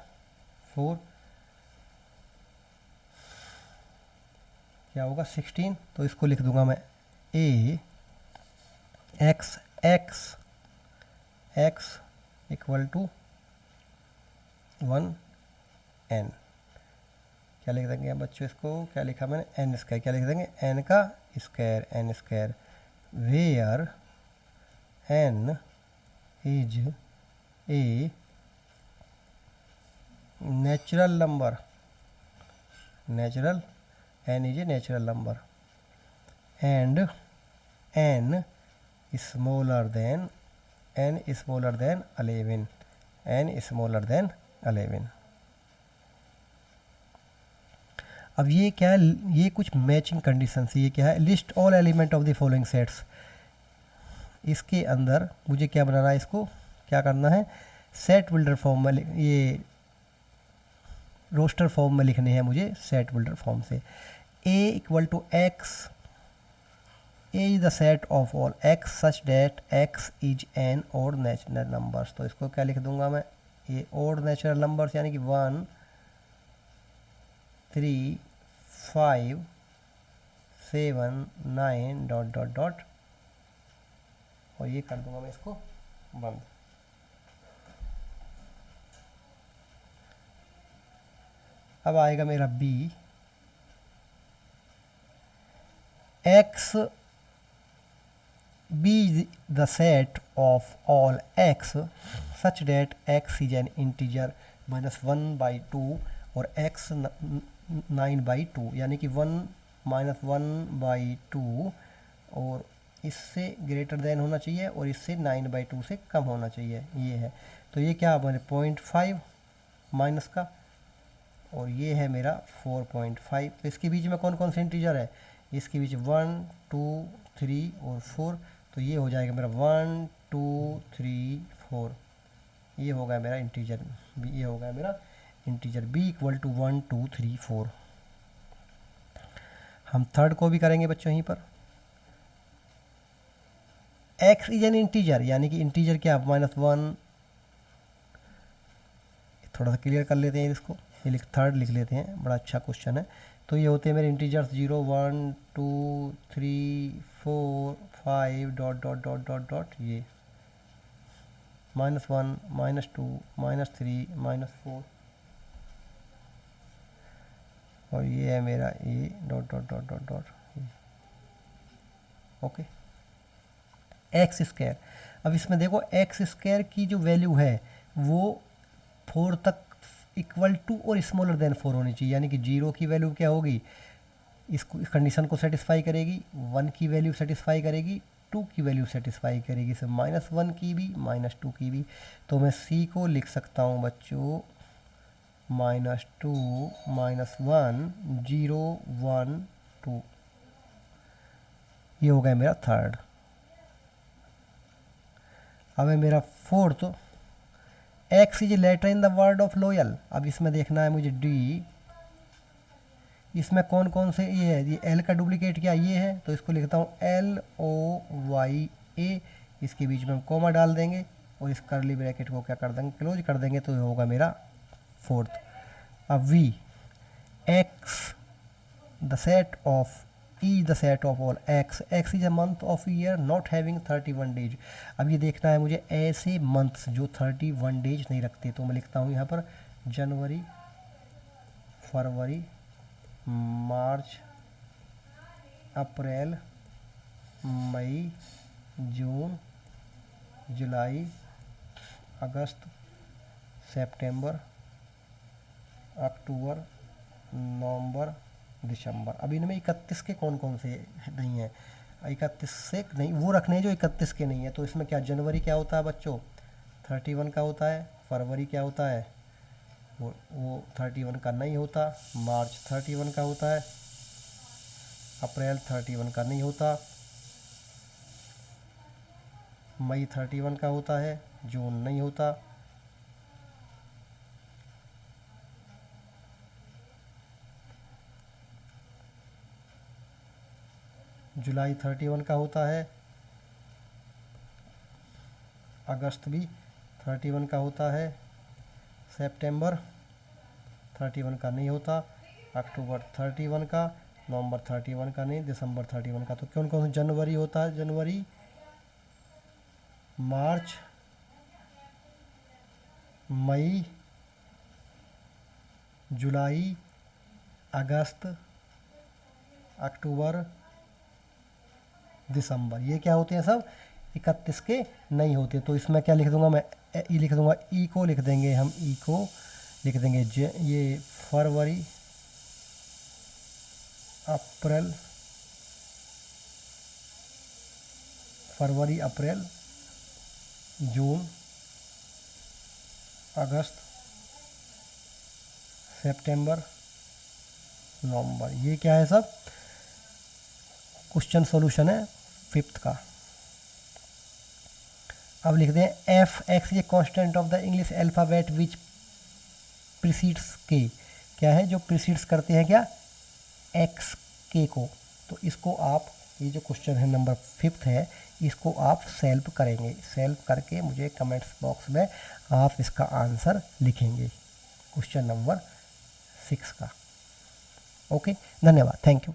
4, क्या होगा 16। तो इसको लिख दूंगा मैं a x x x equal to 1 n। क्या लिख देंगे बच्चों इसको, क्या लिखा मैंने, n स्क्वायर। क्या लिख देंगे, n का square, n square where n is a natural number. Natural, n is a natural number and n smaller than 11। n smaller than 11। अब ये क्या है, ये कुछ मैचिंग कंडीशन ये क्या है, list all element of the following sets. इसके अंदर मुझे क्या बनाना है, इसको क्या करना है, सेट बिल्डर फॉर्म में, ये रोस्टर फॉर्म में लिखने हैं मुझे, सेट बिल्डर फॉर्म से। a equal to x, a is the set of all x such that x is an odd natural numbers. तो इसको क्या लिख दूंगा मैं, ये ऑड नेचुरल नंबर्स, यानी कि 1 3 5 7 9 डॉट डॉट डॉट, और ये कर दूंगा मैं इसको बंद। अब आएगा मेरा b, x b the set of all x such that x is an integer -1/2 और x 9/2, यानी कि 1 -1/2 और इससे ग्रेटर देन होना चाहिए और इससे 9/2 से कम होना चाहिए, ये है। तो ये क्या बने 0.5 माइनस का, और ये है मेरा 4.5। तो इसके बीच में कौन कौन से इंटीजर है, इसके बीच 1 2 3 और 4। तो ये हो जाएगा मेरा 1 2 3 4, ये होगा मेरा इंटीजर, ये होगा मेरा इंटीजर b इक्वल टू 1 2 3 4। हम थर्ड को भी करेंगे बच्चों यहीं पर। x इज एन इंटीजर, यानी कि इंटीजर क्या, -1। थोड़ा सा क्लियर कर लेते हैं इसको, ये थर्ड लिख लेते हैं, बड़ा अच्छा क्वेश्चन है। तो ये होते हैं मेरे integers 0 1 2 3 4 5 dot dot dot dot dot ये -1 -2 -3 -4 और ये है मेरा ए dot dot dot dot dot. Okay, x square. अब इसमें देखो एक्स स्क्वायर की जो वैल्यू है वो 4 तक इक्वल टू और स्मॉलर देन 4 होनी चाहिए, यानी कि 0 की वैल्यू क्या होगी, इस कंडीशन को सेटिस्फाई करेगी, 1 की वैल्यू सेटिस्फाई करेगी, 2 की वैल्यू सेटिस्फाई करेगी, सिर्फ -1 की भी -2 की भी। तो मैं सी को लिख सकता हूँ बच्चों -2 -1 0 1 2, ये हो गया मेरा थर्ड। अब है मेरा fourth, x is letter in the word of loyal. अब इसमें देखना है मुझे डी, इसमें कौन कौन से ये है, ये एल का डुप्लीकेट क्या ये है, तो इसको लिखता हूँ LOYA, इसके बीच में हम कॉमा डाल देंगे और इस करली ब्रैकेट को क्या कर देंगे, क्लोज कर देंगे, तो ये होगा मेरा फोर्थ। अब v, x the set of e the set of all x, x is a month of year not having 31 days. अब ये देखना है मुझे ऐसे मंथ्स जो 31 डेज नहीं रखते, तो मैं लिखता हूँ यहाँ पर जनवरी, फरवरी, मार्च, अप्रैल, मई, जून, जुलाई, अगस्त, सितंबर, अक्टूबर, नवंबर, दिसंबर। अब इनमें 31 के कौन कौन से नहीं हैं, 31 से नहीं वो रखने हैं जो 31 के नहीं है। तो इसमें क्या, जनवरी क्या होता है बच्चों 31 का होता है, फरवरी क्या होता है वो 31 का नहीं होता, मार्च 31 का होता है, अप्रैल 31 का नहीं होता, मई 31 का होता है, जून नहीं होता, जुलाई 31 का होता है, अगस्त भी 31 का होता है, सितंबर 31 का नहीं होता, अक्टूबर 31 का, नवंबर 31 का नहीं, दिसंबर 31 का। तो कौन कौन सा जनवरी होता है, जनवरी, मार्च, मई, जुलाई, अगस्त, अक्टूबर, दिसंबर, ये क्या होते हैं सब 31 के नहीं होते। तो इसमें क्या लिख दूंगा मैं, ई लिख दूंगा, ई को लिख देंगे हम, ई को लिख देंगे ये फरवरी, अप्रैल, फरवरी, अप्रैल, जून, अगस्त, सितंबर, नवंबर, ये क्या है सब क्वेश्चन सॉल्यूशन है 5th का। अब लिख दें एफ एक्स ये constant of the English alphabet which precedes के, क्या है जो प्रीसीड्स करते हैं क्या एक्स के को। तो इसको आप, ये जो क्वेश्चन है नंबर 5th है, इसको आप सॉल्व करेंगे, सॉल्व करके मुझे कमेंट्स बॉक्स में आप इसका आंसर लिखेंगे क्वेश्चन नंबर 6 का। ओके, धन्यवाद, थैंक यू।